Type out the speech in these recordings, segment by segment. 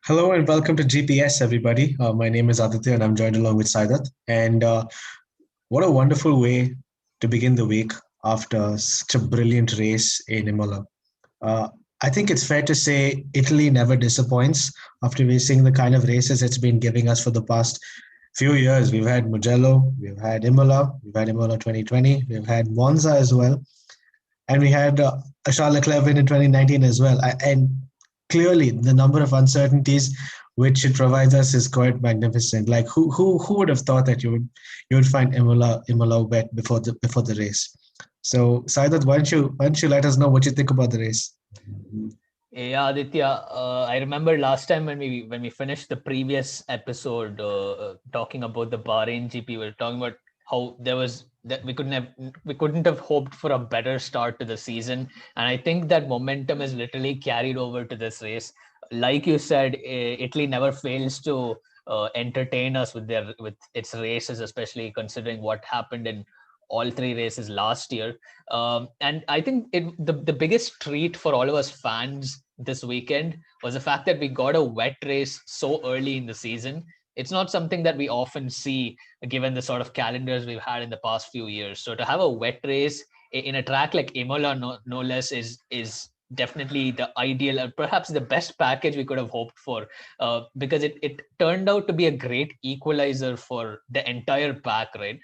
Hello and welcome to GPS, everybody. My name is Aditya and I'm joined along with Saidat. And what a wonderful way to begin the week after such a brilliant race in Imola. Uh, I think it's fair to say Italy never disappoints after we're seeing the kind of races it's been giving us for the past few years. We've had Mugello, we've had Imola 2020, we've had Monza as well, and we had Charles Leclerc win in 2019 as well. And clearly, the number of uncertainties which it provides us is quite magnificent. Like who would have thought that you would find Imola wet before the race? So Saidat, why don't you let us know what you think about the race? Yeah, Aditya. I remember last time when we finished the previous episode talking about the Bahrain GP, we were talking about how there was that we couldn't have hoped for a better start to the season, and I think that momentum is literally carried over to this race. Like you said, Italy never fails to entertain us with its races, especially considering what happened in all three races last year. And I think the biggest treat for all of us fans this weekend was the fact that we got a wet race so early in the season. It's not something that we often see given the sort of calendars we've had in the past few years. So to have a wet race in a track like Imola, no less, is definitely the ideal or perhaps the best package we could have hoped for, because it turned out to be a great equalizer for the entire pack, right?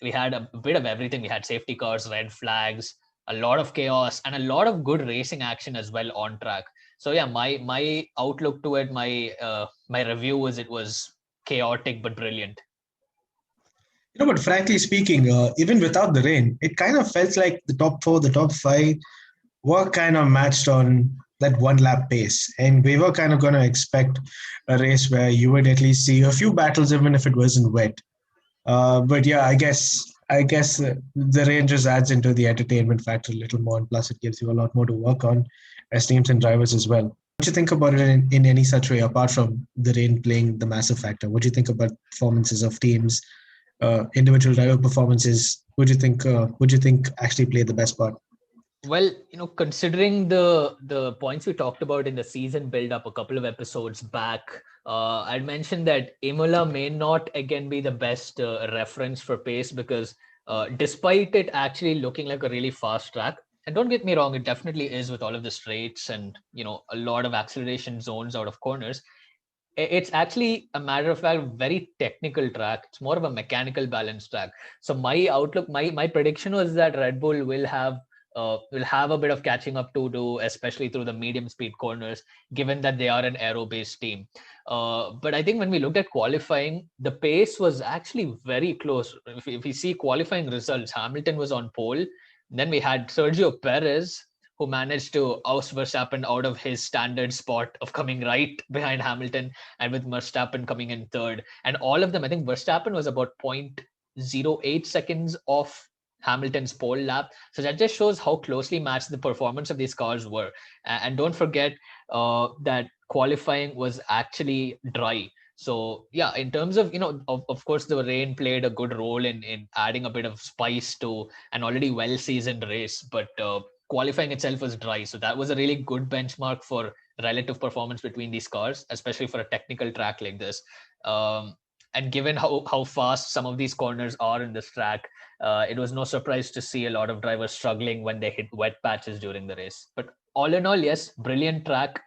We had a bit of everything. We had safety cars, red flags, a lot of chaos, and a lot of good racing action as well on track. So yeah, my outlook to it, my review was it was chaotic but brilliant. But frankly speaking, even without the rain, it kind of felt like the top four, the top five were kind of matched on that one lap pace. And we were kind of going to expect a race where you would at least see a few battles, even if it wasn't wet. But yeah, I guess the rain just adds into the entertainment factor a little more, and plus it gives you a lot more to work on as teams and drivers as well. What do you think about it in any such way, apart from the rain playing the massive factor? What do you think about performances of teams, individual driver performances? Would you think actually played the best part? Well, considering the points we talked about in the season build up a couple of episodes back, I'd mentioned that Imola may not again be the best reference for pace because despite it actually looking like a really fast track, and don't get me wrong, it definitely is with all of the straights and a lot of acceleration zones out of corners. It's actually a matter of fact very technical track. It's more of a mechanical balance track. So my outlook, my prediction was that Red Bull will have a bit of catching up to do, especially through the medium speed corners, given that they are an aero based team. But I think when we looked at qualifying, the pace was actually very close. If we see qualifying results, Hamilton was on pole. Then we had Sergio Perez, who managed to oust Verstappen out of his standard spot of coming right behind Hamilton, and with Verstappen coming in third. And all of them, I think Verstappen was about 0.08 seconds off Hamilton's pole lap. So that just shows how closely matched the performance of these cars were. And don't forget that qualifying was actually dry. So yeah, in terms of, of course, the rain played a good role in adding a bit of spice to an already well-seasoned race. But qualifying itself was dry. So that was a really good benchmark for relative performance between these cars, especially for a technical track like this. And given how fast some of these corners are in this track, it was no surprise to see a lot of drivers struggling when they hit wet patches during the race. But all in all, yes, brilliant track.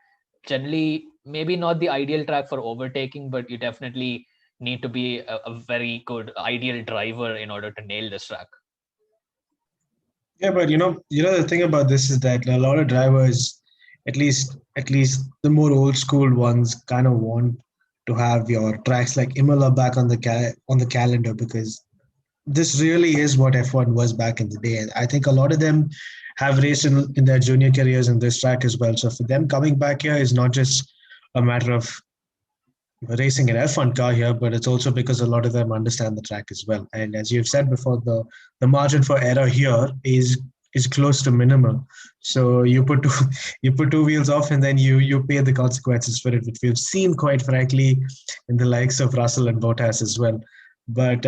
Generally, maybe not the ideal track for overtaking, but you definitely need to be a very good ideal driver in order to nail this track. Yeah, but the thing about this is that a lot of drivers, at least the more old school ones, kind of want to have your tracks like Imola back on the calendar, because this really is what F1 was back in the day. And I think a lot of them have raced in their junior careers in this track as well. So for them coming back here is not just a matter of racing an F1 car here, but it's also because a lot of them understand the track as well. And as you've said before, the margin for error here is close to minimal. So you put two, you put two wheels off, and then you pay the consequences for it, which we've seen quite frankly in the likes of Russell and Bottas as well. But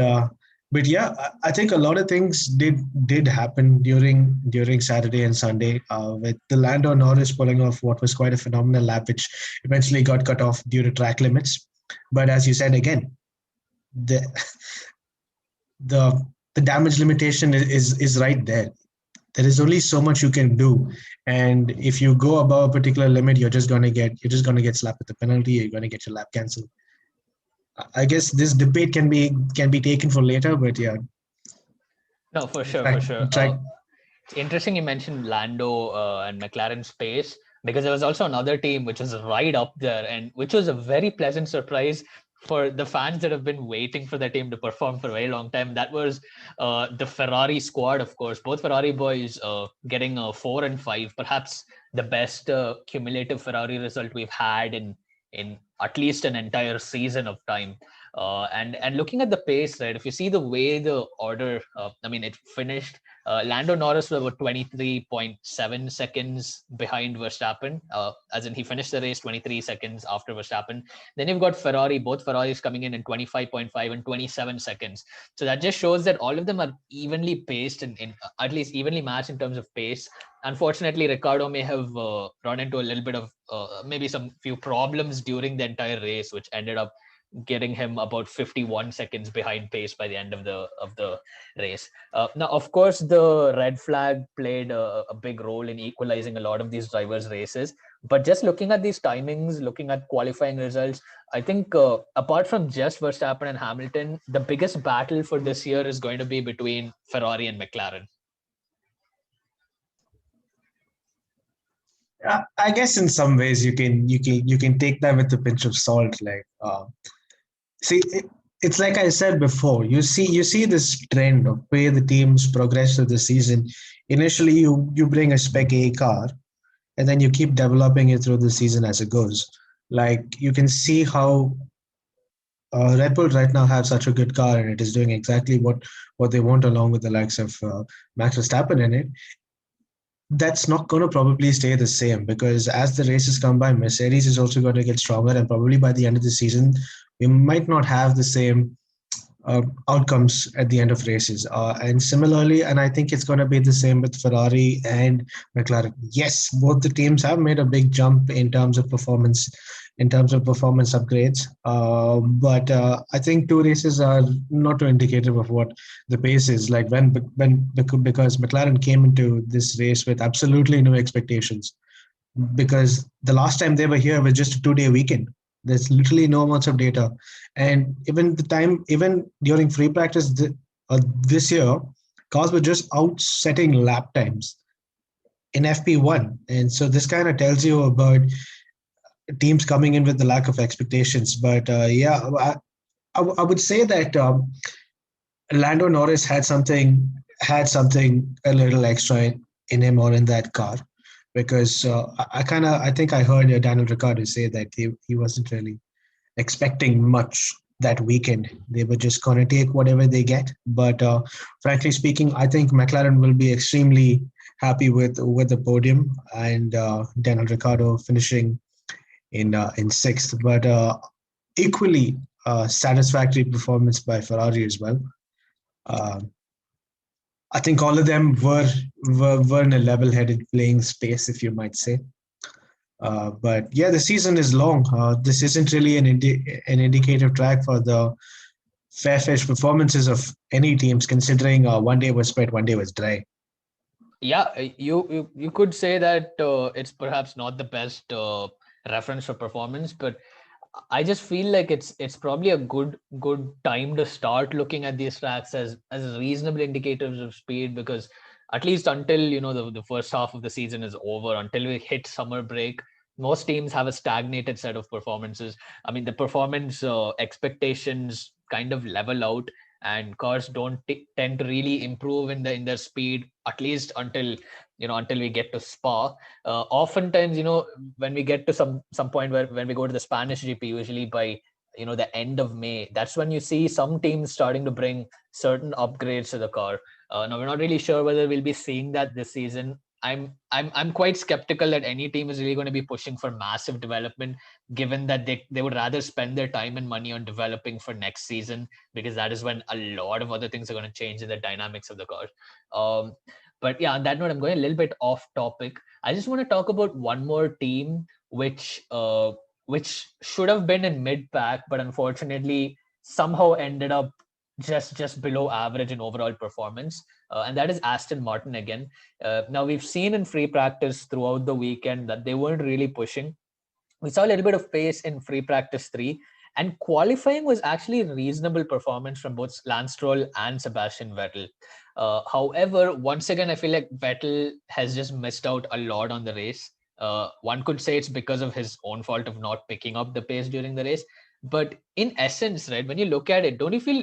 But yeah, I think a lot of things did happen during Saturday and Sunday, with the Lando Norris pulling off what was quite a phenomenal lap, which eventually got cut off due to track limits. But as you said again, the the the damage limitation is right there. There is only so much you can do, and if you go above a particular limit, you're just gonna get slapped with the penalty. You're gonna get your lap cancelled. I guess this debate can be taken for later, but yeah, No, for sure, track for sure. track. It's interesting you mentioned Lando and McLaren's pace, because there was also another team which was right up there, and which was a very pleasant surprise for the fans that have been waiting for the team to perform for a very long time. That was the Ferrari squad, of course. Both Ferrari boys getting 4 and 5, perhaps the best cumulative Ferrari result we've had in at least an entire season of time. And looking at the pace, right? If you see the way the order, I mean, it finished. Lando Norris was about 23.7 seconds behind Verstappen, as in he finished the race 23 seconds after Verstappen. Then you've got Ferrari, both Ferraris coming in 25.5 and 27 seconds. So that just shows that all of them are evenly paced and in at least evenly matched in terms of pace. Unfortunately, Ricardo may have run into a little bit of maybe some few problems during the entire race, which ended up getting him about 51 seconds behind pace by the end of the race. Now, of course, the red flag played a big role in equalizing a lot of these drivers' races. But just looking at these timings, looking at qualifying results, I think apart from just Verstappen and Hamilton, the biggest battle for this year is going to be between Ferrari and McLaren. I guess in some ways you can take that with a pinch of salt. Like, see, it's like I said before. You see this trend of where the teams progress through the season. Initially, you bring a Spec A car, and then you keep developing it through the season as it goes. Like you can see how Red Bull right now have such a good car, and it is doing exactly what they want, along with the likes of Max Verstappen in it. That's not going to probably stay the same, because as the races come by, Mercedes is also going to get stronger, and probably by the end of the season, we might not have the same outcomes at the end of races. And similarly, and I think it's going to be the same with Ferrari and McLaren. Yes, both the teams have made a big jump in terms of performance upgrades. But I think two races are not too indicative of what the pace is. Like because McLaren came into this race with absolutely no expectations, because the last time they were here was just a 2-day weekend. There's literally no amounts of data, and even during free practice this year, cars were just outsetting lap times in FP1, and so this kind of tells you about teams coming in with the lack of expectations. But yeah, I would say that Lando Norris had something a little extra in him or in that car, because I think I heard Daniel Ricciardo say that he wasn't really expecting much that weekend. They were just gonna take whatever they get. But frankly speaking, I think McLaren will be extremely happy with the podium, and Daniel Ricciardo finishing in sixth. But equally satisfactory performance by Ferrari as well. Uh, I think all of them were in a level-headed playing space, if you might say. But yeah, the season is long. This isn't really an indicative track for the fair-fetched performances of any teams, considering one day was wet, one day was dry. Yeah, you could say that it's perhaps not the best reference for performance, but I just feel like it's probably a good time to start looking at these tracks as reasonable indicators of speed, because at least until the first half of the season is over, until we hit summer break, most teams have a stagnated set of performances. I mean, the performance expectations kind of level out, and cars don't tend to really improve in their speed, at least until we get to Spa. Oftentimes, when we get to some point where when we go to the Spanish GP, usually by the end of May, that's when you see some teams starting to bring certain upgrades to the car. Now we're not really sure whether we'll be seeing that this season. I'm quite skeptical that any team is really going to be pushing for massive development, given that they would rather spend their time and money on developing for next season, because that is when a lot of other things are going to change in the dynamics of the car. But yeah, on that note, I'm going a little bit off topic. I just want to talk about one more team which should have been in mid pack, but unfortunately somehow ended up just below average in overall performance, and that is Aston Martin again. Now we've seen in free practice throughout the weekend that they weren't really pushing. We saw a little bit of pace in free practice 3, and qualifying was actually reasonable performance from both Lance Stroll and Sebastian Vettel. However, once again, I feel like Vettel has just missed out a lot on the race. One could say it's because of his own fault of not picking up the pace during the race. But in essence, right, when you look at it, don't you feel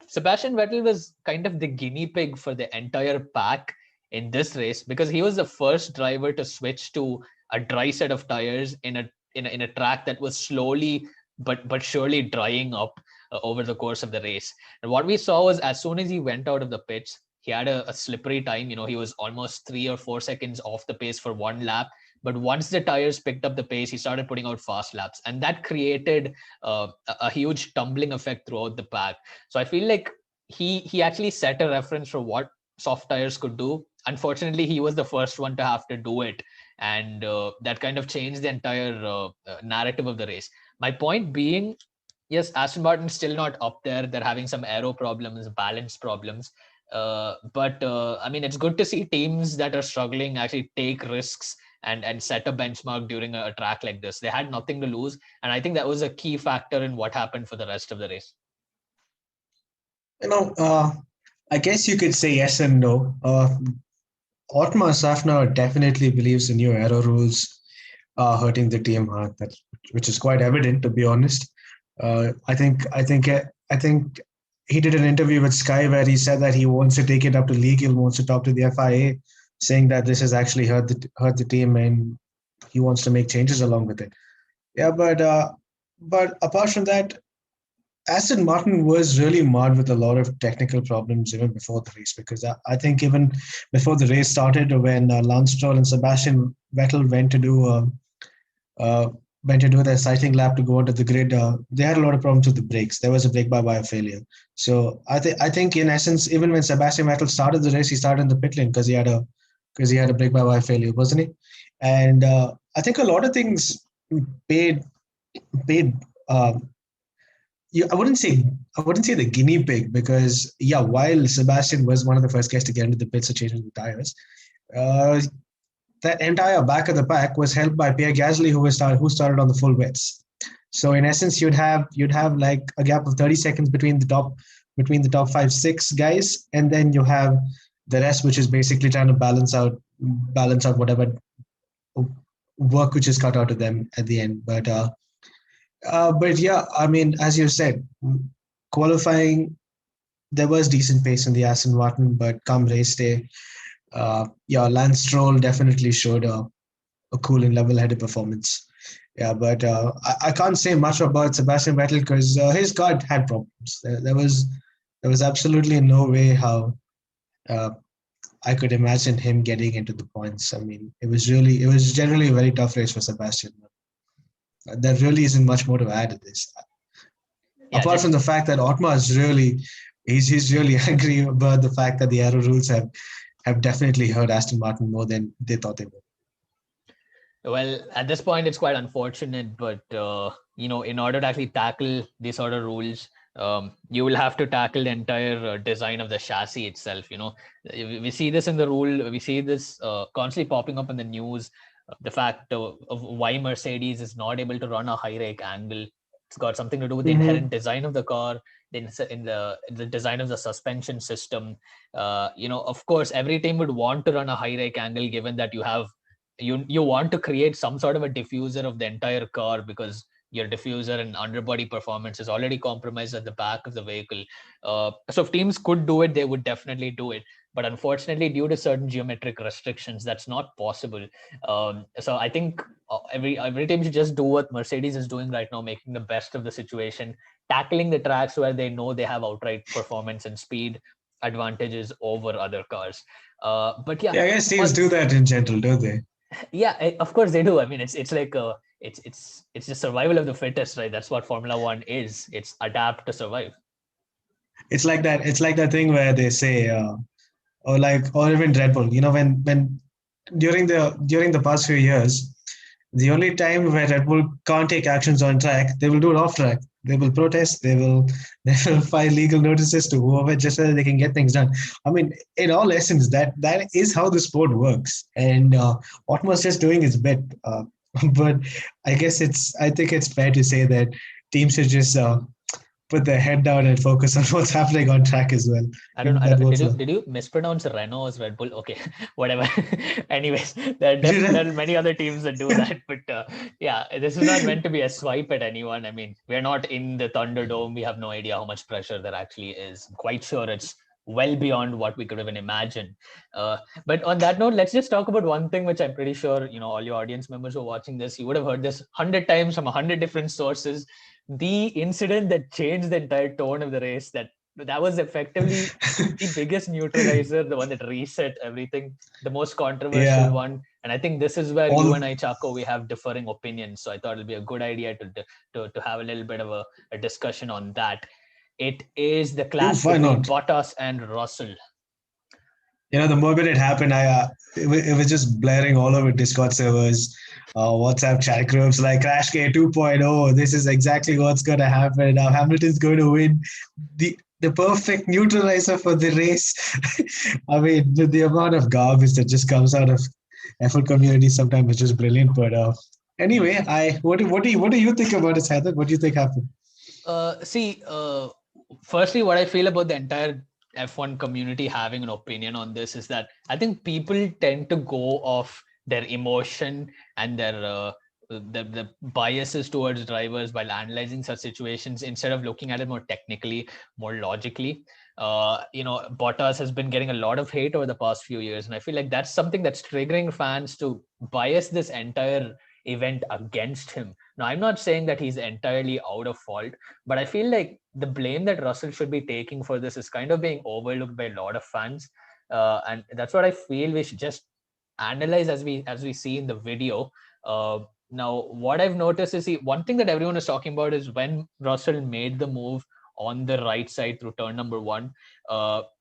Sebastian Vettel was kind of the guinea pig for the entire pack in this race, because he was the first driver to switch to a dry set of tires in a track that was slowly but surely drying up over the course of the race. And what we saw was, as soon as he went out of the pits, he had a slippery time. He was almost 3 or 4 seconds off the pace for one lap. But once the tires picked up the pace, he started putting out fast laps, and that created a huge tumbling effect throughout the pack. So I feel like he actually set a reference for what soft tires could do. Unfortunately, he was the first one to have to do it, and that kind of changed the entire narrative of the race. My point being, yes, Aston Martin's still not up there. They're having some aero problems, balance problems. But I mean, it's good to see teams that are struggling actually take risks and set a benchmark during a track like this. They had nothing to lose, and I think that was a key factor in what happened for the rest of the race. You know, I guess you could say yes and no. Otmar Safner definitely believes the new aero rules are hurting the team, which is quite evident, to be honest. I think he did an interview with Sky where he said that he wants to take it up to league. He wants to talk to the FIA, saying that this has actually hurt the team, and he wants to make changes along with it. Yeah, but apart from that, Aston Martin was really marred with a lot of technical problems even before the race, because I think even before the race started, when Lance Stroll and Sebastian Vettel uh, went to do their cycling lap to go onto the grid, they had a lot of problems with the brakes. There was a brake-by-wire failure. So I think in essence, even when Sebastian Vettel started the race, he started in the pit lane because he had a brake-by-wire failure, wasn't he? And I think a lot of things paid paid. Yeah, I wouldn't say the guinea pig, because yeah, while Sebastian was one of the first guys to get into the pits to change the tires, uh, that entire back of the pack was helped by Pierre Gasly, who started on the full wets. So in essence, you'd have like a gap of 30 seconds between the top 5, 6 guys, and then you have the rest, which is basically trying to balance out whatever work which is cut out of them at the end. But yeah, I mean, as you said, qualifying, there was decent pace in the Aston Martin, but come race day, yeah, Lance Stroll definitely showed a cool and level-headed performance. Yeah, but I can't say much about Sebastian Vettel because his car had problems. There was absolutely no way how uh, I could imagine him getting into the points. I mean, it was generally a very tough race for Sebastian. There really isn't much more to add to this. Yeah, Apart from just the fact that Otmar is he's really angry about the fact that the aero rules have definitely hurt Aston Martin more than they thought they would. Well, at this point, it's quite unfortunate, but in order to actually tackle these sort of rules, you will have to tackle the entire design of the chassis itself. We see this in the rule. We see this constantly popping up in the news. The fact of why Mercedes is not able to run a high rake angle. It's got something to do with the Mm-hmm. inherent design of the car, in the design of the suspension system. Of course, every team would want to run a high rake angle, given that you want to create some sort of a diffuser of the entire car, because your diffuser and underbody performance is already compromised at the back of the vehicle. So if teams could do it, they would definitely do it. But unfortunately, due to certain geometric restrictions, that's not possible. So I think every team should just do what Mercedes is doing right now, making the best of the situation, tackling the tracks where they know they have outright performance and speed, advantages over other cars. But Yeah, I guess teams do that in general, don't they? yeah, of course they do. I mean, it's like it's the survival of the fittest, right? That's what Formula One is. It's adapt to survive. It's like that. It's like that thing where they say, or even Red Bull. When during the past few years, the only time where Red Bull can't take actions on track, they will do it off track. They will protest. They will file legal notices to whoever just so that they can get things done. I mean, in all essence, that is how the sport works. And Otmar's just doing his bit. But I guess I think it's fair to say that teams should just put their head down and focus on what's happening on track as well. I don't know. If that works well. Did you mispronounce Renault as Red Bull? Okay, whatever. Anyways, there are many other teams that do that, but yeah, this is not meant to be a swipe at anyone. I mean, we're not in the Thunderdome. We have no idea how much pressure there actually is. I'm quite sure it's well beyond what we could even imagine. But on that note, let's just talk about one thing, which I'm pretty sure all your audience members who are watching this, you would have heard this 100 times from 100 different sources. The incident that changed the entire tone of the race, that was effectively the biggest neutralizer, the one that reset everything, the most controversial one. And I think this is where you and I, Chaco, we have differing opinions. So I thought it'll be a good idea to have a little bit of a discussion on that. It is the clash between Bottas and Russell. The moment it happened, it was just blaring all over Discord servers, WhatsApp chat groups like Crash K 2.0. This is exactly what's going to happen. Now Hamilton's going to win. The perfect neutralizer for the race. I mean, the amount of garbage that just comes out of F1 community sometimes is just brilliant. But anyway, what do you think about it, Heather? What do you think happened? Firstly, what I feel about the entire F1 community having an opinion on this is that I think people tend to go off their emotion and their the biases towards drivers while analyzing such situations instead of looking at it more technically, more logically. Bottas has been getting a lot of hate over the past few years, and I feel like that's something that's triggering fans to bias this entire event against him. Now, I'm not saying that he's entirely out of fault, but I feel like the blame that Russell should be taking for this is kind of being overlooked by a lot of fans, and that's what I feel we should just analyze as we see in the video. Now, what I've noticed is one thing that everyone is talking about is when Russell made the move on the right side through turn number 1,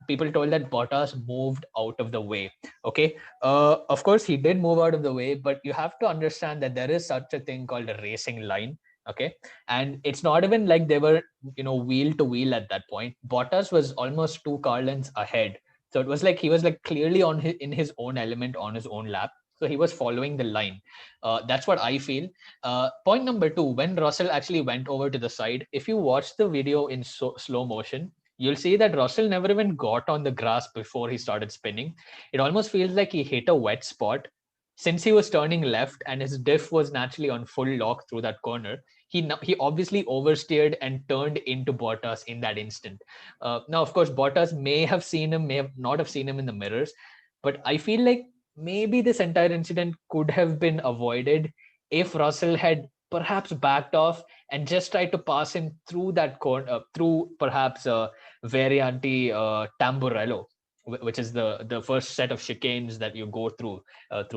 people told that Bottas moved out of the way. Okay, of course he did move out of the way, but you have to understand that there is such a thing called a racing line. Okay, and it's not even like they were wheel to wheel at that point. Bottas was almost 2 car lengths ahead, so it was like he was like clearly in his own element on his own lap. So he was following the line. That's what I feel. Point number 2, when Russell actually went over to the side, if you watch the video in slow motion, you'll see that Russell never even got on the grass before he started spinning. It almost feels like he hit a wet spot. Since he was turning left and his diff was naturally on full lock through that corner, he obviously oversteered and turned into Bottas in that instant. Now, of course, Bottas may have seen him, may have not have seen him in the mirrors, but I feel like maybe this entire incident could have been avoided if Russell had perhaps backed off and just tried to pass him through that corner, through perhaps Variante Tamburello, which is the first set of chicanes that you go through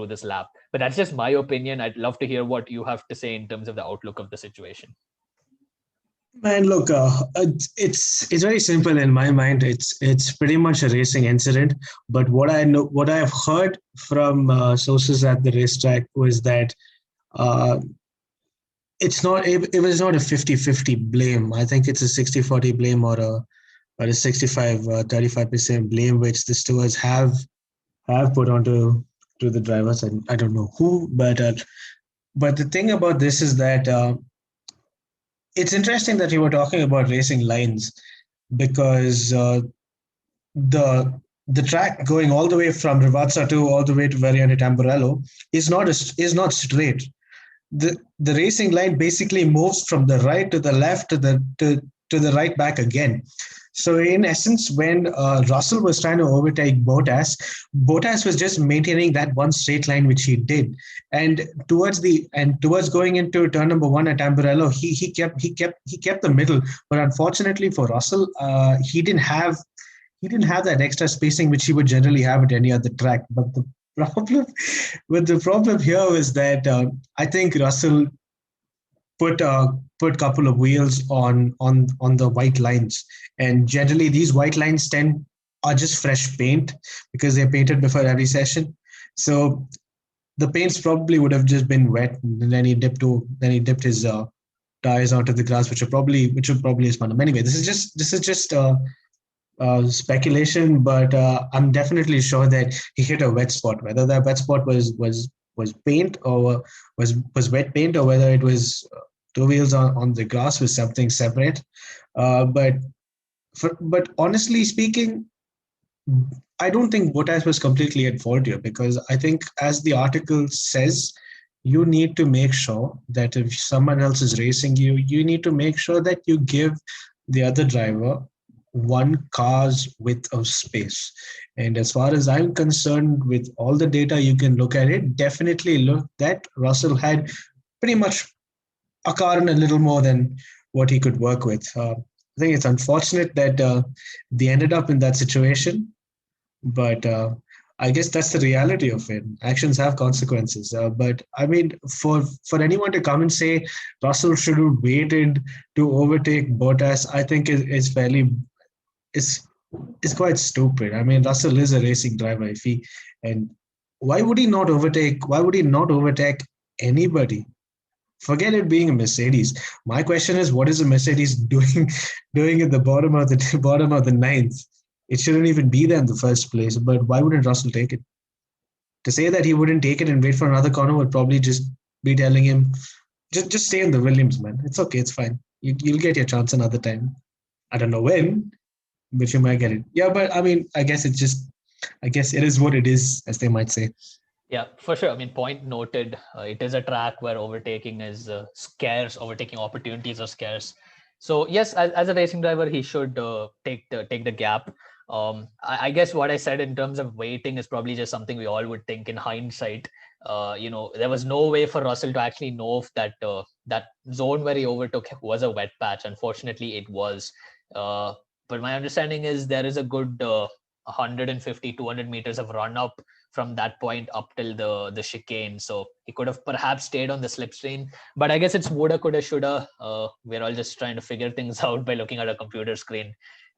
this lap. But that's just my opinion. I'd love to hear what you have to say in terms of the outlook of the situation. Man, look, it's very simple in my mind. It's pretty much a racing incident. But what I've heard from sources at the racetrack was that it was not a 50-50 blame. I think it's a 60-40 blame or a 65-35% blame, which the stewards have put onto the drivers. And I don't know who, but the thing about this is that. It's interesting that you were talking about racing lines because the track going all the way from Rivazza to all the way to Variante Tamburello is not straight. The racing line basically moves from the right to the left to the right back again. So in essence, when Russell was trying to overtake Bottas was just maintaining that one straight line which he did, and towards going into turn number 1 at Tamburello, he kept the middle. But unfortunately for Russell, he didn't have he didn't have that extra spacing which he would generally have at any other track. But problem, the problem here was that I think Russell put put couple of wheels on the white lines, and generally these white lines tend are just fresh paint because they're painted before every session. So the paints probably would have just been wet, and then he dipped his tires onto the grass, which would probably is fun. Anyway, this is just speculation, but I'm definitely sure that he hit a wet spot. Whether that wet spot was paint or was wet paint, or whether it was two wheels on the grass was something separate. But but honestly speaking, I don't think Bottas was completely at fault here, because I think, as the article says, you need to make sure that if someone else is racing you, you need to make sure that you give the other driver one car's width of space. And as far as I'm concerned, with all the data you can look at it, definitely look that Russell had pretty much a car and a little more than what he could work with. I think it's unfortunate that they ended up in that situation, but I guess that's the reality of it. Actions have consequences. But I mean, for anyone to come and say Russell should have waited to overtake Bottas, I think is fairly is is quite stupid. I mean, Russell is a racing driver. If he and why would he not overtake? Why would he not overtake anybody? Forget it being a Mercedes. My question is, what is a Mercedes doing doing at the bottom of the ninth? It shouldn't even be there in the first place. But why wouldn't Russell take it? To say that he wouldn't take it and wait for another corner would probably just be telling him, just stay in the Williams, man. It's okay, it's fine. You'll get your chance another time. I don't know when, but you might get it. Yeah, but I mean, I guess it is what it is, as they might say. Yeah, for sure. I mean, point noted. It is a track where overtaking is scarce. Overtaking opportunities are scarce. So yes, as a racing driver, he should take the gap. I guess what I said in terms of waiting is probably just something we all would think in hindsight. There was no way for Russell to actually know if that zone where he overtook was a wet patch. Unfortunately, it was. But my understanding is there is a good 150, 200 meters of run up from that point up till the chicane. So he could have perhaps stayed on the slipstream. But I guess it's woulda, coulda, shoulda. We're all just trying to figure things out by looking at a computer screen.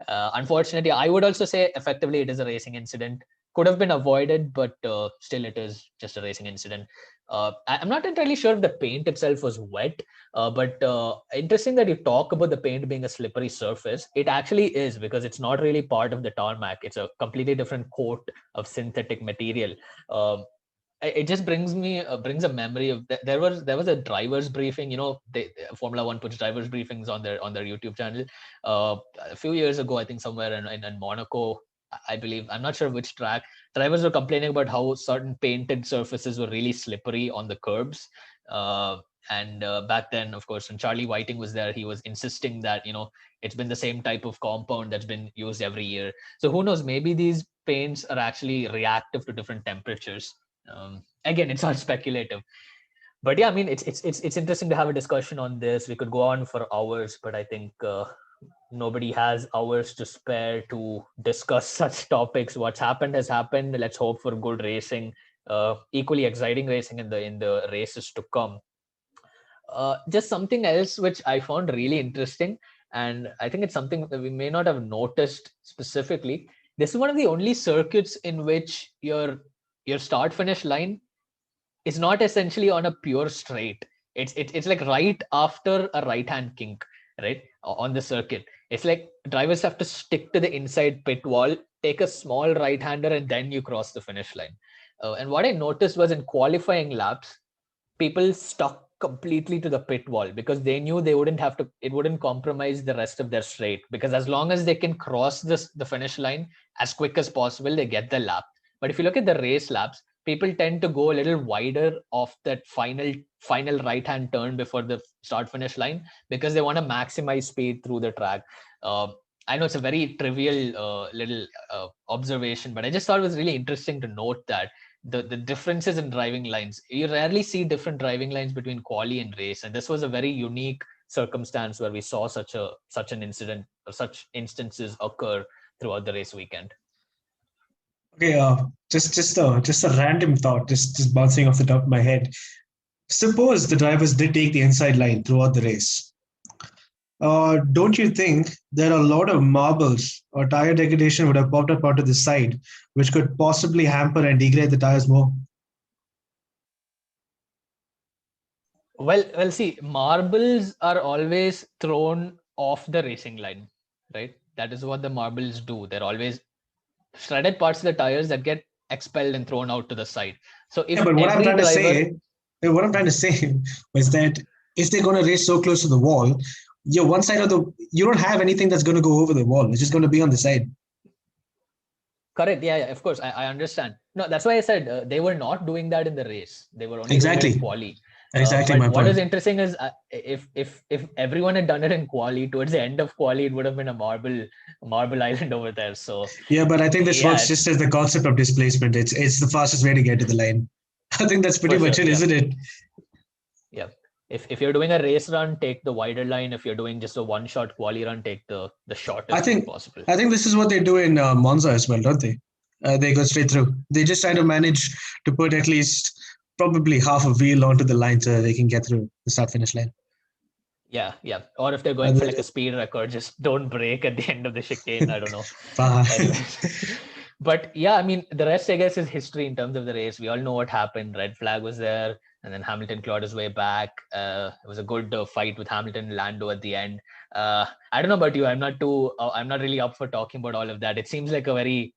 Unfortunately, I would also say effectively it is a racing incident. Could have been avoided, but still it is just a racing incident. I'm not entirely sure if the paint itself was wet, but interesting that you talk about the paint being a slippery surface. It actually is, because it's not really part of the tarmac. It's a completely different coat of synthetic material. It just brings a memory of there was a driver's briefing. Formula One puts driver's briefings on their YouTube channel. A few years ago, I think somewhere in Monaco, I believe, I'm not sure which track, drivers were complaining about how certain painted surfaces were really slippery on the curbs. And back then, of course, when Charlie Whiting was there, he was insisting that it's been the same type of compound that's been used every year. So who knows, maybe these paints are actually reactive to different temperatures. Again, it's all speculative, but yeah, I mean, it's interesting to have a discussion on this. We could go on for hours, but I think nobody has hours to spare to discuss such topics. What's happened has happened. Let's hope for good racing, equally exciting racing in the races to come. Just something else which I found really interesting, and I think it's something that we may not have noticed specifically. This is one of the only circuits in which your start finish line is not essentially on a pure straight. It's like right after a right hand kink, right, on the circuit. It's like drivers have to stick to the inside pit wall, take a small right hander, and then you cross the finish line. And what I noticed was, in qualifying laps, people stuck completely to the pit wall because they knew it wouldn't compromise the rest of their straight, because as long as they can cross the finish line as quick as possible, they get the lap. But if you look at the race laps, people tend to go a little wider off that final right hand turn before the start finish line, because they want to maximize speed through the track. uh, I know it's a very trivial little observation, but I just thought it was really interesting to note that the differences in driving lines. You rarely see different driving lines between quali and race, and this was a very unique circumstance where we saw such an incident or such instances occur throughout the race weekend. Okay, just a random thought, just bouncing off the top of my head. Suppose the drivers did take the inside line throughout the race. Don't you think there are a lot of marbles or tire degradation would have popped up onto the side, which could possibly hamper and degrade the tires more? Well, see, marbles are always thrown off the racing line, right? That is what the marbles do. They're always shredded parts of the tires that get expelled and thrown out to the side. So Yeah, if but every driver, what I'm trying to say is that if they're going to race so close to the wall, you don't have anything that's going to go over the wall. It's just going to be on the side. correct, yeah, of course, I understand. No, that's why I said they were not doing that in the race. They were only doing it in Exactly. quali. Exactly my But what is point. interesting is if everyone had done it in quali, towards the end of quali, it would have been a marble island over there. So Yeah, but I think this yeah, works just as the concept of displacement. It's the fastest way to get to the line. I think that's pretty for much sure, it, yeah. isn't it? Yeah. If you're doing a race run, take the wider line. If you're doing just a one shot quali run, take the I shortest one think possible. I think this is what they do in Monza as well, don't they? They go straight through. They just try to manage to put at least probably half a wheel onto the line so that they can get through the start finish line. Yeah, yeah. Or if they're going And for they like a just, speed record, just don't brake at the end of the chicane. I don't know. bah. Anyways. But yeah, I mean, the rest, I guess, is history in terms of the race. We all know what happened. Red flag was there, and then Hamilton clawed his way back. It was a good fight with Hamilton and Lando at the end. I don't know about you. I'm not really up for talking about all of that. It seems like a very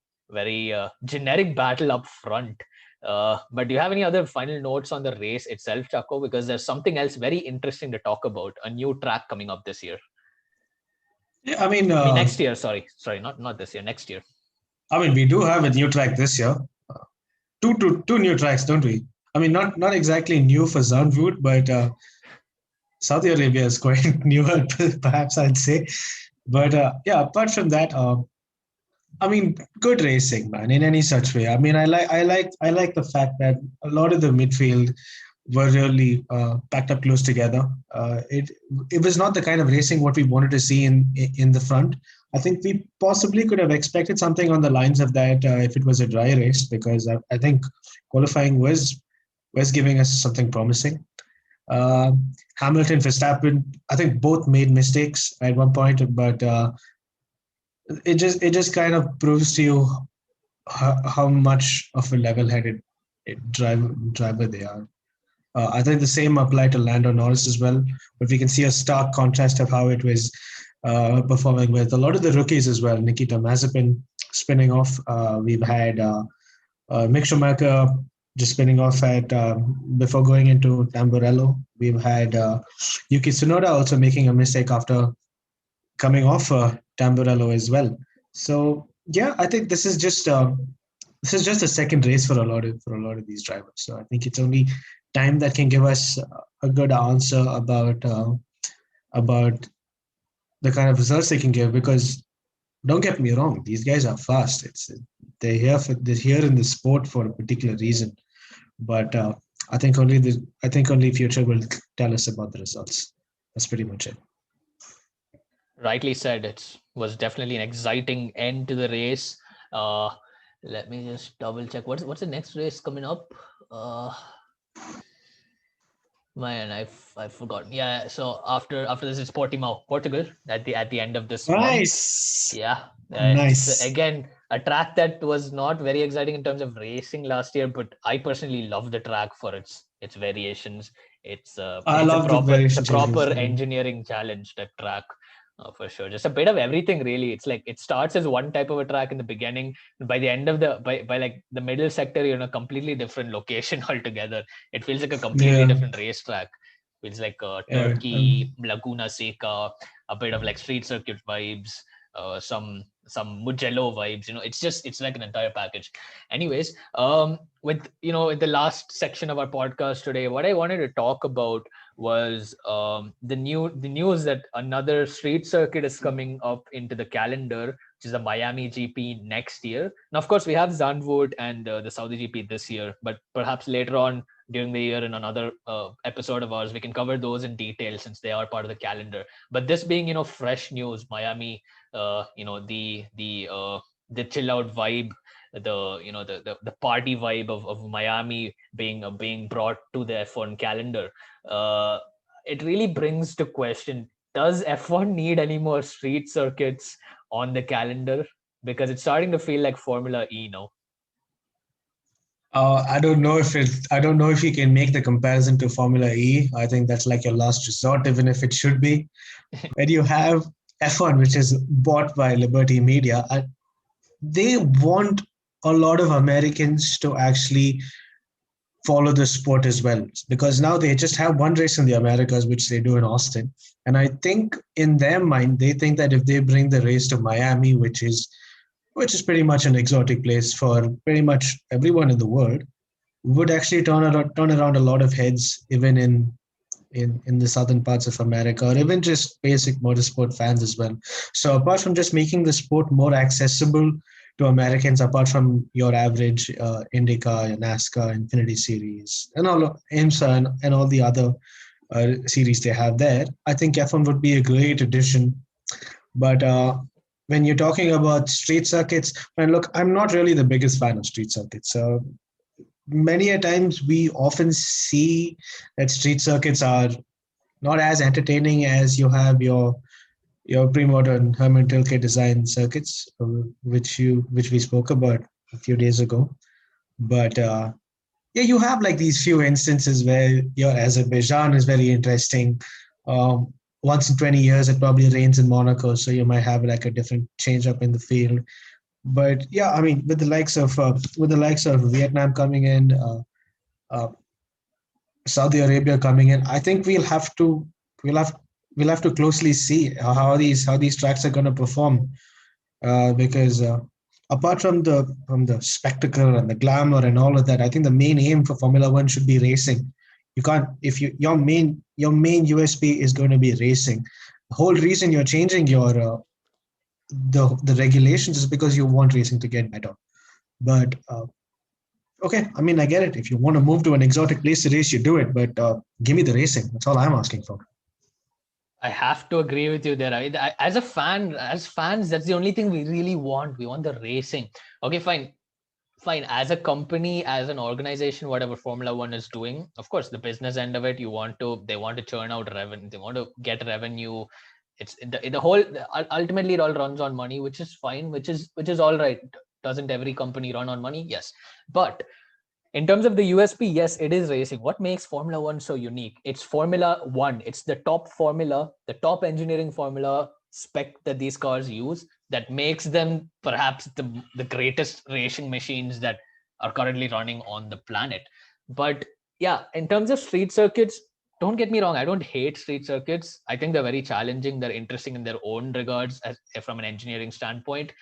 generic battle up front. But do you have any other final notes on the race itself, Chaco? Because there's something else very interesting to talk about, a new track coming up this year. Yeah, I mean, next year. Sorry, not this year, next year. we do have a new track this year. Two new tracks, don't we? I mean, not exactly new for Zandvoort, but Saudi Arabia is quite newer, perhaps I'd say. But yeah, apart from that, good racing, man. In any such way, I like the fact that a lot of the midfield were really packed up close together. It was not the kind of racing what we wanted to see in the front. I think we possibly could have expected something on the lines of that if it was a dry race, because I think qualifying was giving us something promising. Uh, Hamilton, Verstappen, I think both made mistakes at one point, but it just kind of proves to you how much of a level-headed driver they are. I think the same applied to Lando Norris as well, but we can see a stark contrast of how it was performing with a lot of the rookies as well. Nikita Mazepin spinning off. We've had Mick Schumacher just spinning off at before going into Tamburello. We've had Yuki Tsunoda also making a mistake after coming off Tamburello as well. So yeah, I think this is just a second race for a lot of these drivers. So I think it's only time that can give us a good answer about the kind of results they can give. Because don't get me wrong, these guys are fast. They're here in the sport for a particular reason. But I think only future will tell us about the results. That's pretty much it. Rightly said. It was definitely an exciting end to the race. Uh, Let me just double check. What's the next race coming up? Man, I've forgotten. Yeah, so after this is Portimao, Portugal, at the end of this month. Nice, Yeah, it's nice. again a track that was not very exciting in terms of racing last year, but I personally love the track for its variations. I It's a love the proper it's a variation proper changes. engineering challenge, that track. For sure, just a bit of everything really. It's like it starts as one type of a track in the beginning. By the end of by like the middle sector, you're in a completely different location altogether. It feels like a completely Yeah, different racetrack. Feels like yeah. Turkey, Laguna Seca, a bit of like street circuit vibes, some Mugello vibes. It's like an entire package. Anyways, with the last section of our podcast today, what I wanted to talk about was the news that another street circuit is coming up into the calendar, which is the Miami GP next year. Now, of course, we have Zandvoort and the Saudi GP this year, but perhaps later on during the year in another episode of ours, we can cover those in detail since they are part of the calendar. But this being, fresh news, Miami, the chill out vibe, the party vibe of Miami being brought to the F1 calendar. uh, it really brings to question, does F1 need any more street circuits on the calendar? Because it's starting to feel like Formula E now. I don't know if I don't know if you can make the comparison to Formula E. I think that's like your last resort, even if it should be. When you have F1, which is bought by Liberty Media, they want a lot of Americans to actually follow the sport as well, because now they just have one race in the Americas, which they do in Austin. And I think in their mind, they think that if they bring the race to Miami, which is pretty much an exotic place for pretty much everyone in the world, would actually turn around a lot of heads, even in the southern parts of America, or even just basic motorsport fans as well. So apart from just making the sport more accessible to Americans, apart from your average IndyCar, NASCAR, Infinity Series, and all of IMSA and all the other series they have there, I think F1 would be a great addition. But when you're talking about street circuits, and look, I'm not really the biggest fan of street circuits. So many a times we often see that street circuits are not as entertaining as you have your pre-modern Herman Tilke design circuits, which we spoke about a few days ago. But yeah, you have like these few instances where your Azerbaijan is very interesting. Once in 20 years, it probably rains in Monaco, so you might have like a different change up in the field. But yeah, I mean, with the likes of Vietnam coming in, uh, Saudi Arabia coming in, I think we'll have we'll have to closely see how these tracks are going to perform, because apart from the spectacle and the glamour and all of that, I think the main aim for Formula One should be racing. You can't if you your main USP is going to be racing. The whole reason you're changing the regulations is because you want racing to get better. But okay, I mean, I get it. If you want to move to an exotic place to race, you do it. But give me the racing. That's all I'm asking for. I have to agree with you there. As a fan, as fans, that's the only thing we really want. We want the racing. Okay, fine. As a company, as an organization, whatever Formula One is doing, of course, the business end of it, they want to churn out revenue. They want to get revenue. It's the whole. Ultimately, it all runs on money, which is fine. Which is all right. Doesn't every company run on money? Yes, but in terms of the USP, yes, it is racing. What makes Formula One so unique? It's Formula One. It's the top formula, the top engineering formula spec that these cars use that makes them perhaps the greatest racing machines that are currently running on the planet. But yeah, in terms of street circuits, don't get me wrong, I don't hate street circuits. I think they're very challenging. They're interesting in their own regards as from an engineering standpoint,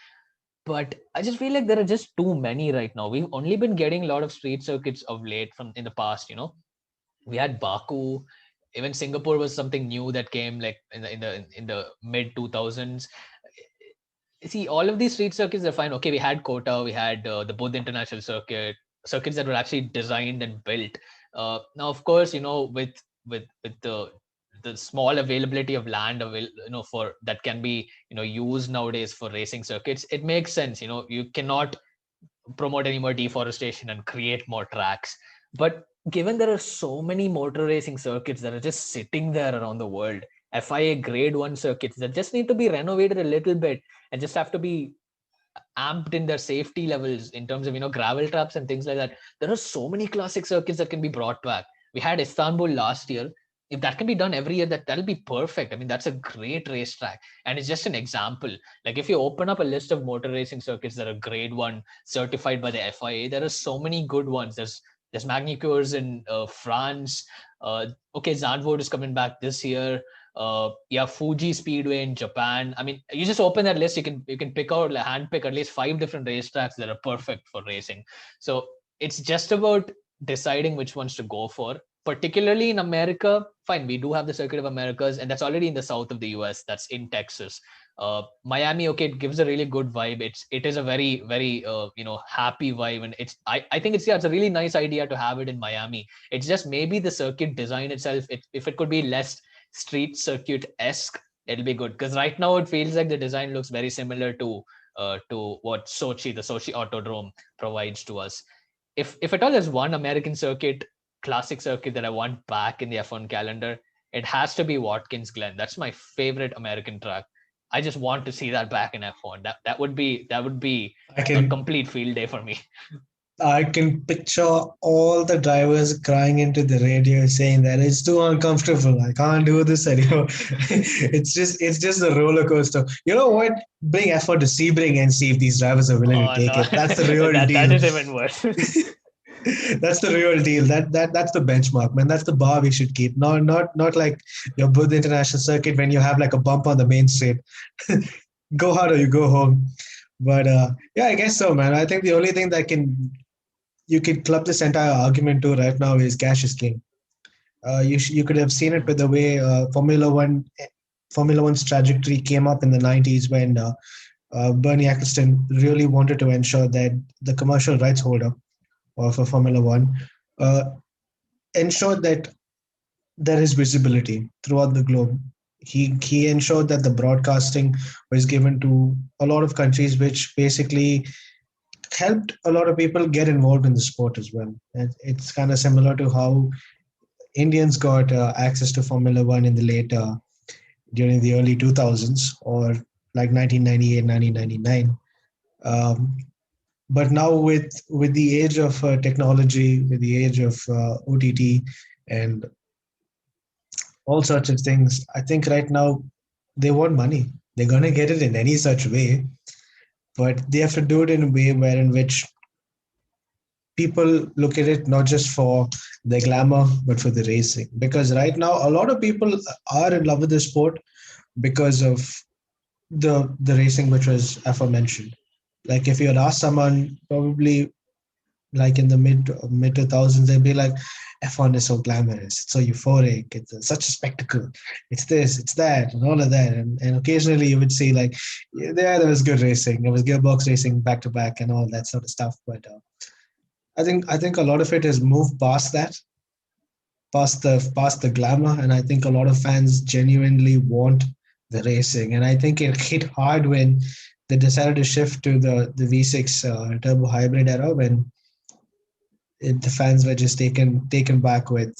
but I just feel like there are just too many right now. We've only been getting a lot of street circuits of late from in the past. We had Baku, even Singapore was something new that came like in the mid 2000s. See, all of these street circuits are fine. Okay, we had Kota, we had the Buddha International Circuit, circuits that were actually designed and built. Now, of course, with the small availability of land for that can be used nowadays for racing circuits, it makes sense. You cannot promote any more deforestation and create more tracks. But given there are so many motor racing circuits that are just sitting there around the world, FIA grade 1 circuits that just need to be renovated a little bit and just have to be amped in their safety levels in terms of gravel traps and things like that, there are so many classic circuits that can be brought back. We had Istanbul last year. If that can be done every year, that'll be perfect. I mean, that's a great racetrack, and it's just an example. Like, if you open up a list of motor racing circuits that are grade 1 certified by the FIA, there are so many good ones. There's Magny-Cours in France. Okay, Zandvoort is coming back this year. Yeah, Fuji Speedway in Japan. I mean, you just open that list, you can pick out, like, hand pick at least 5 different racetracks that are perfect for racing. So it's just about deciding which ones to go for. particularly in America, fine, we do have the Circuit of Americas, and that's already in the south of the US. That's in Texas. Miami, okay, it gives a really good vibe. It is a very very happy vibe, and I think it's a really nice idea to have it in Miami. It's just maybe the circuit design itself. If it could be less street circuit esque, it'll be good. Because right now it feels like the design looks very similar to what the Sochi Autodrome provides to us. If at all there's one American circuit, classic circuit that I want back in the F1 calendar, it has to be Watkins Glen. That's my favorite American track. I just want to see that back in F1. That would be I a can complete field day for me. I can picture all the drivers crying into the radio saying that it's too uncomfortable. I can't do this anymore. It's just a roller coaster. You know what? Bring effort to Sebring and see if these drivers are willing to Oh take no, it. That's the real that deal. is even worse. That's the real deal. That's the benchmark, man. That's the bar we should keep. Not like your Buddha International Circuit when you have like a bump on the main straight. Go hard or you go home. But yeah, I guess so, man. I think the only thing that you could club this entire argument to right now is cash is king. You could have seen it with the way Formula One's trajectory came up in the 90s when Bernie Ecclestone really wanted to ensure that the commercial rights holder for Formula One uh, ensured that there is visibility throughout the globe. He ensured that the broadcasting was given to a lot of countries, which basically helped a lot of people get involved in the sport as well. And it's kind of similar to how Indians got access to Formula One in the during the early 2000s or like 1998, 1999. Um, but now with the age of technology, with the age of OTT and all sorts of things, I think right now they want money. They're gonna get it in any such way, but they have to do it in a way where in which people look at it not just for the glamour but for the racing. Because right now a lot of people are in love with the sport because of the racing which was aforementioned. Like if you had asked someone probably like in the mid 2000s, they'd be like, F1 is so glamorous, it's so euphoric, it's such a spectacle, it's this, it's that, and all of that. And occasionally you would see like, yeah, there was good racing, there was gearbox racing back to back and all that sort of stuff. But I think a lot of it has moved past that, past the glamour, and I think a lot of fans genuinely want the racing. And I think it hit hard when they decided to shift to the V6 turbo hybrid era when the fans were just taken back with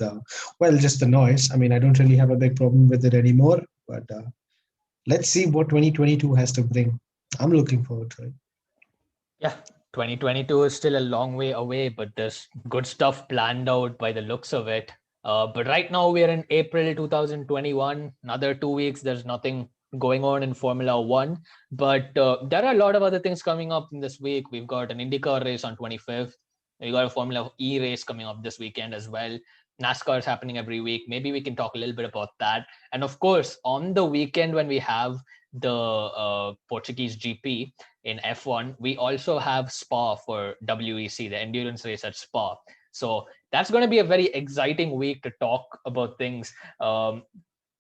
just the noise. I mean, I don't really have a big problem with it anymore, but let's see what 2022 has to bring. I'm looking forward to it. Yeah, 2022 is still a long way away, but there's good stuff planned out by the looks of it. But right now we're in April 2021. Another 2 weeks, there's nothing going on in Formula One. But there are a lot of other things coming up in this week. We've got an IndyCar race on 25th. We got a Formula E race coming up this weekend as well. NASCAR is happening every week. Maybe we can talk a little bit about that. And of course, on the weekend when we have the Portuguese GP in F1, we also have Spa for WEC, the endurance race at Spa. So that's going to be a very exciting week to talk about things.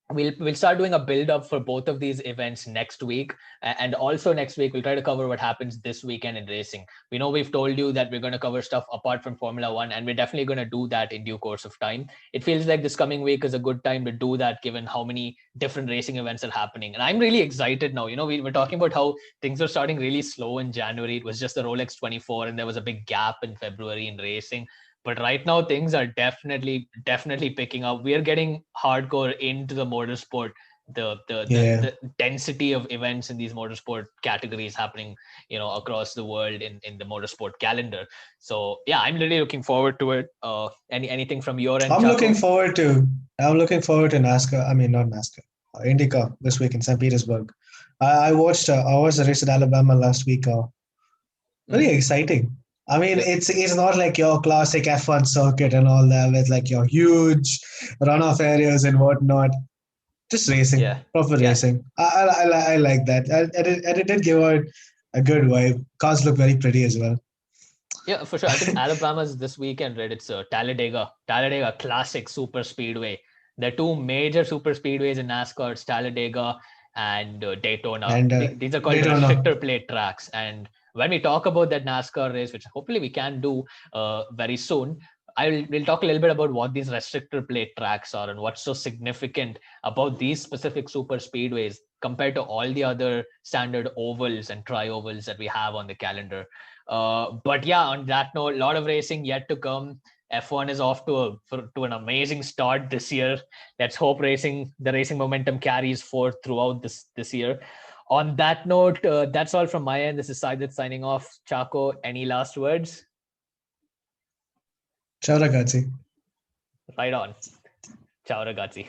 We'll start doing a build up for both of these events next week, and also next week we'll try to cover what happens this weekend in racing. We know we've told you that we're going to cover stuff apart from Formula One, and we're definitely going to do that in due course of time. It feels like this coming week is a good time to do that, given how many different racing events are happening. And I'm really excited now. We were talking about how things were starting really slow in January. It was just the Rolex 24, and there was a big gap in February in racing. But right now things are definitely picking up. We are getting hardcore into the motorsport. The density of events in these motorsport categories happening, across the world in the motorsport calendar. So yeah, I'm really looking forward to it. Anything from your end, I'm Chaco? looking forward to NASCAR. I mean, not NASCAR, IndyCar this week in St. Petersburg. I watched the race at Alabama last week. Very exciting. I mean, it's not like your classic F1 circuit and all that with like your huge runoff areas and whatnot. Just racing, proper racing. I like that. And it did give out a good vibe. Cars look very pretty as well. Yeah, for sure. I think Alabama's this weekend, right? It's Talladega Classic Super Speedway. There are two major super speedways in NASCAR. It's Talladega and Daytona. And These are called Daytona. restrictor plate tracks. And when we talk about that NASCAR race, which hopefully we can do very soon, we'll talk a little bit about what these restrictor plate tracks are and what's so significant about these specific super speedways compared to all the other standard ovals and tri-ovals that we have on the calendar. But yeah, on that note, a lot of racing yet to come. F1 is off to an amazing start this year. Let's hope the racing momentum carries forth throughout this year. On that note, that's all from my end. This is Saidat signing off. Chaco, any last words? Ciao ragazzi. Right on. Ciao ragazzi.